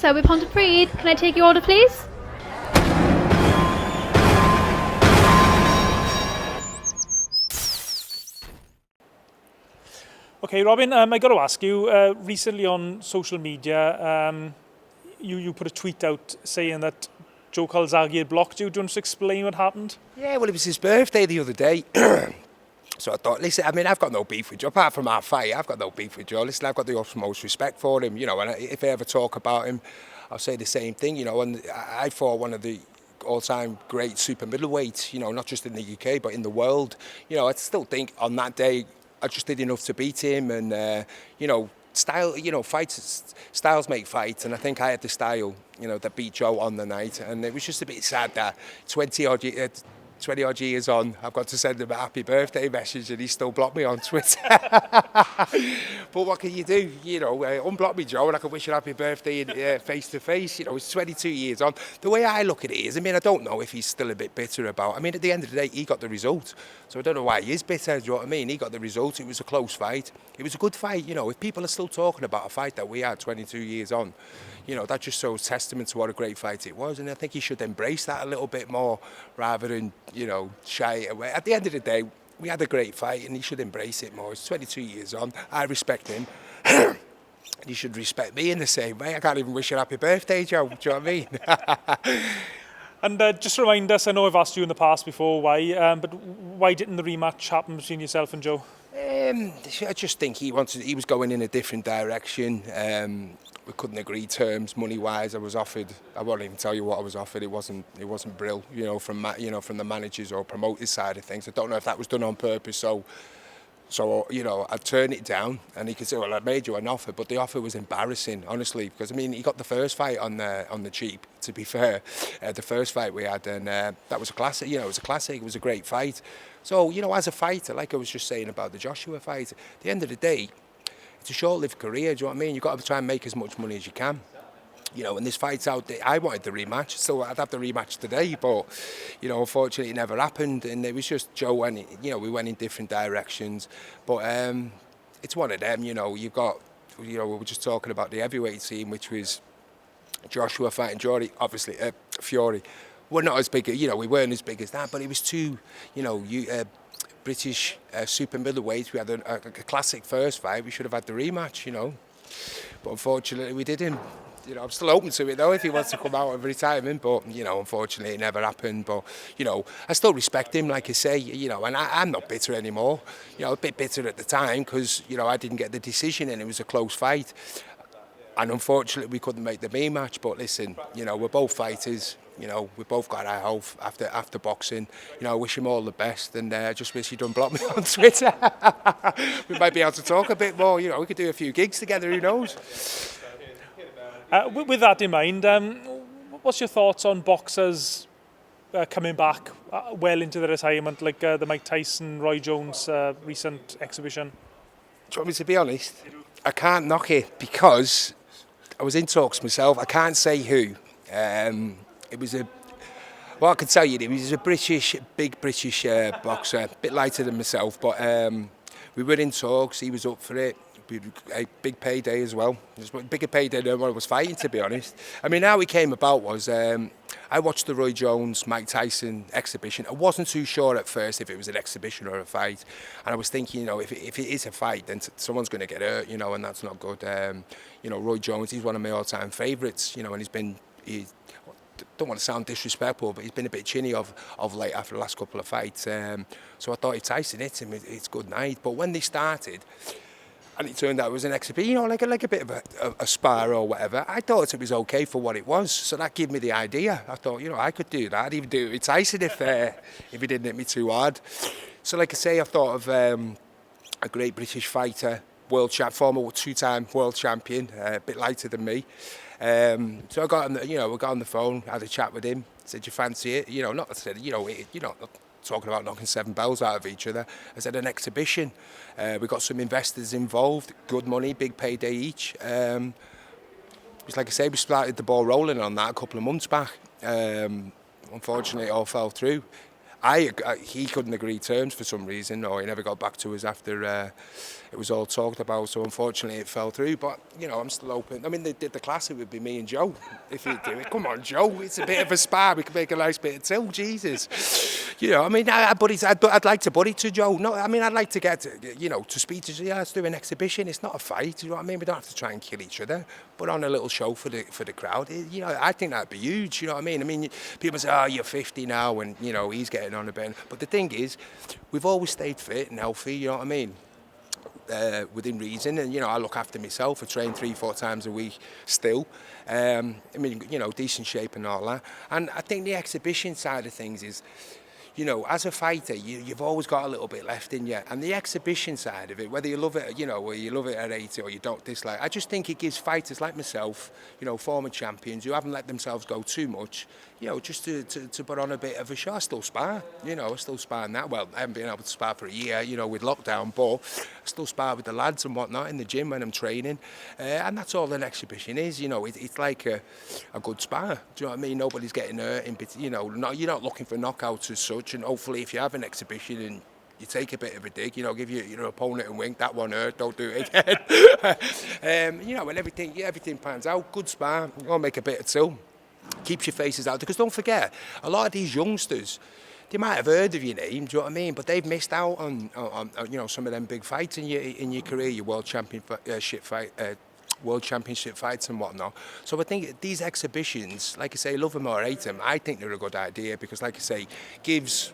boxer with Ponted Reed. Can I take your order, please? Okay, Robin, I got to ask you, recently on social media, you put a tweet out saying that Joe Calzaghe had blocked you. Do you want to explain what happened? Yeah, well, it was his birthday the other day. So I thought, listen, I mean, I've got no beef with Joe. Apart from our fight, I've got no beef with Joe. Listen, I've got the utmost respect for him, you know, and if I ever talk about him, I'll say the same thing, you know, and I fought one of the all-time great super middleweights, you know, not just in the UK, but in the world. You know, I still think on that day, I just did enough to beat him, and, you know, style, you know, styles make fights, and I think I had the style, you know, that beat Joe on the night, and it was just a bit sad that 20 odd years on, I've got to send him a happy birthday message and he still blocked me on Twitter. But what can you do? You know, unblock me, Joe, and I can wish you a happy birthday face to face. You know, it's 22 years on. The way I look at it is, I mean, I don't know if he's still a bit bitter about. I mean, at the end of the day, he got the result, so I don't know why he is bitter. Do you know what I mean? He got the result. It was a close fight. It was a good fight. You know, if people are still talking about a fight that we had 22 years on, you know, that just shows testament to what a great fight it was, and I think he should embrace that a little bit more rather than, you know, shy it away. At the end of the day, we had a great fight and he should embrace it more. It's 22 years on. I respect him. And he should respect me in the same way. I can't even wish you a happy birthday, Joe. Do you know what I mean? And just remind us, I know I've asked you in the past before why, but why didn't the rematch happen between yourself and Joe? I just think he was going in a different direction. We couldn't agree terms money-wise. I won't even tell you what I was offered. It wasn't brill, you know, from the managers or promoters side of things. I don't know if that was done on purpose. So you know, I turned it down, and he could say, well, I made you an offer, but the offer was embarrassing, honestly, because I mean, he got the first fight on the cheap. To be fair, the first fight we had, and that was a classic. You know, it was a classic. It was a great fight. So, you know, as a fighter, like I was just saying about the Joshua fight, at the end of the day, it's a short-lived career. Do you know what I mean? You've got to try and make as much money as you can. You know, when this fight's out there, I wanted the rematch, so I'd have the rematch today, but, you know, unfortunately it never happened, and it was just Joe and, you know, we went in different directions, but it's one of them, you know, you've got, you know, we were just talking about the heavyweight scene, which was Joshua fighting Fury. We're not as big, you know, we weren't as big as that, but it was two, you know, British super middleweights. We had a classic first fight. We should have had the rematch, you know, but unfortunately we didn't. You know, I'm still open to it though if he wants to come out of retirement, but you know, unfortunately it never happened. But you know, I still respect him, like I say, you know, and I'm not bitter anymore. You know, a bit bitter at the time because, you know, I didn't get the decision and it was a close fight, and unfortunately we couldn't make the rematch. But listen, you know, we're both fighters. You know, we both got our health after boxing. You know, I wish him all the best, and I just wish he didn't block me on Twitter. We might be able to talk a bit more. You know, we could do a few gigs together. Who knows? With that in mind, what's your thoughts on boxers coming back well into the retirement, like the Mike Tyson, Roy Jones recent exhibition? Do you want me to be honest? I can't knock it because I was in talks myself. I can't say who. It was well, I can tell you, he was a big British boxer, a bit lighter than myself, but we were in talks. He was up for it. A big payday as well. It was a bigger payday than what I was fighting, to be honest. I mean, how it came about was I watched the Roy Jones, Mike Tyson exhibition. I wasn't too sure at first if it was an exhibition or a fight, and I was thinking, you know, if it is a fight, then someone's going to get hurt, you know, and that's not good. You know, Roy Jones, he's one of my all-time favourites, you know, and he don't want to sound disrespectful, but he's been a bit chinny of late after the last couple of fights. So I thought if Tyson hits him, it's good night. But when they started, and it turned out it was an exhibition, you know, like a bit of a spar or whatever, I thought it was okay for what it was. So that gave me the idea. I thought, you know, I could do that. I'd even do it with Tyson if he didn't hit me too hard. So like I say, I thought of a great British fighter, former two-time world champion, a bit lighter than me. So I got on the phone, had a chat with him, said, you fancy it? You know, not said, you know, talking about knocking 7 bells out of each other. I said, an exhibition. We got some investors involved, good money, big payday each. It's like I say, we started the ball rolling on that a couple of months back. Unfortunately, it all fell through. he couldn't agree terms for some reason, or he never got back to us after it was all talked about. So unfortunately, it fell through. But you know, I'm still open. I mean, the classic would be me and Joe if he'd do it. Come on, Joe, it's a bit of a spar. We could make a nice bit of till. Jesus, you know. I mean, I'd like to buddy to Joe. No, I mean, I'd like to get to speak to. Yeah, let's do an exhibition. It's not a fight. You know what I mean? We don't have to try and kill each other. But on a little show for the crowd, you know, I think that'd be huge. You know what I mean? I mean, people say, "Oh, you're 50 now," and you know he's getting on a bit. But the thing is, we've always stayed fit and healthy. You know what I mean? Within reason, and you know, I look after myself. I train 3-4 times a week still. I mean, you know, decent shape and all that. And I think the exhibition side of things is, you know, as a fighter, you've always got a little bit left in you. And the exhibition side of it, whether you love it, you know, or you love it at 80 or you don't dislike, I just think it gives fighters like myself, you know, former champions who haven't let themselves go too much, you know, just to put on a bit of a show. I still spar, you know, I still spar now. Well, I haven't been able to spar for a year, you know, with lockdown, but I still spar with the lads and whatnot in the gym when I'm training. And that's all an exhibition is, you know, it's like a good spar. Do you know what I mean? Nobody's getting hurt, you know, you're not looking for knockouts as such. And hopefully, if you have an exhibition and you take a bit of a dig, you know, give your opponent a wink, that one hurt, don't do it again. You know, when everything pans out, good spar, you're going to make a bit of till, keeps your faces out. Because don't forget, a lot of these youngsters, they might have heard of your name, do you know what I mean? But they've missed out on you know, some of them big fights in your career, your world championship fights and whatnot. So I think these exhibitions, like I say, love them or hate them, I think they're a good idea because, like I say, gives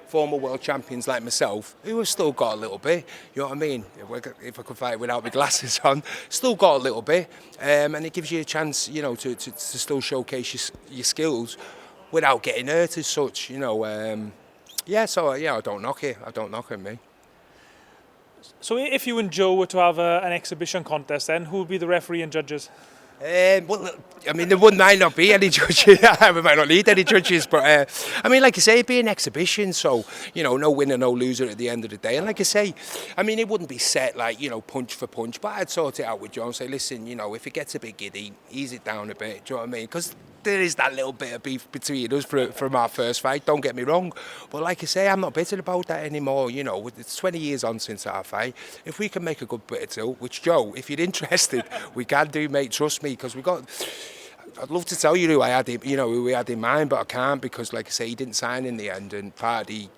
former world champions like myself, who have still got a little bit, you know what I mean? If I could fight without my glasses on, still got a little bit, and it gives you a chance, you know, to still showcase your skills without getting hurt as such, you know. Yeah, so yeah, I don't knock it, me. So if you and Joe were to have an exhibition contest, then who would be the referee and judges? Well, I mean, there might not be any judges. We might not need any judges, but I mean, like I say, it'd be an exhibition, so you know, no winner, no loser at the end of the day. And like I say, I mean, it wouldn't be set like, you know, punch for punch, but I'd sort it out with Joe and say, listen, you know, if it gets a bit giddy, ease it down a bit. Do you know what I mean? Because there is that little bit of beef between us from our first fight. Don't get me wrong, but like I say, I'm not bitter about that anymore. You know, it's 20 years on since our fight. If we can make a good bit of till, which Joe, if you're interested, we can do, mate. Trust me, because we got. I'd love to tell you who I had, you know, who we had in mind, but I can't because, like I say, he didn't sign in the end. And part of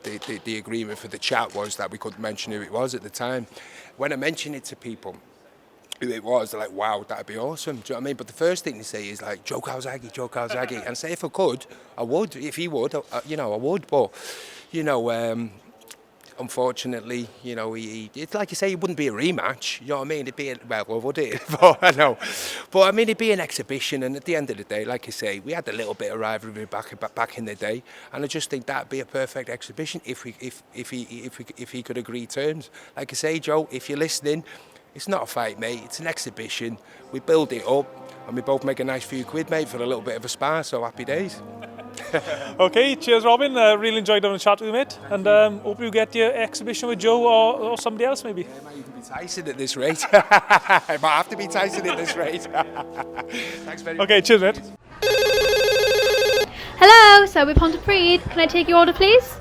the agreement for the chat was that we couldn't mention who it was at the time. When I mentioned it to people, who it was, they're like, wow, that'd be awesome. Do you know what I mean? But the first thing they say is like, Joe Calzaghe. And say, if I could, I would. If he would, you know, I would. But, you know, unfortunately, you know, it's like you say, it wouldn't be a rematch. You know what I mean? It'd be, well, would it? But I know. But I mean, it'd be an exhibition. And at the end of the day, like I say, we had a little bit of rivalry back in the day. And I just think that'd be a perfect exhibition if he could agree terms. Like I say, Joe, if you're listening, it's not a fight, mate. It's an exhibition. We build it up, and we both make a nice few quid, mate, for a little bit of a spar. So happy days. Okay, cheers, Robin. Really enjoyed having a chat with you, mate. And hope you get your exhibition with Joe or somebody else, maybe. It might even be Tyson at this rate. It might have to be Tyson at this rate. Thanks very much. Okay, cheers, mate. Hello, so we've come to REID. Can I take your order, please?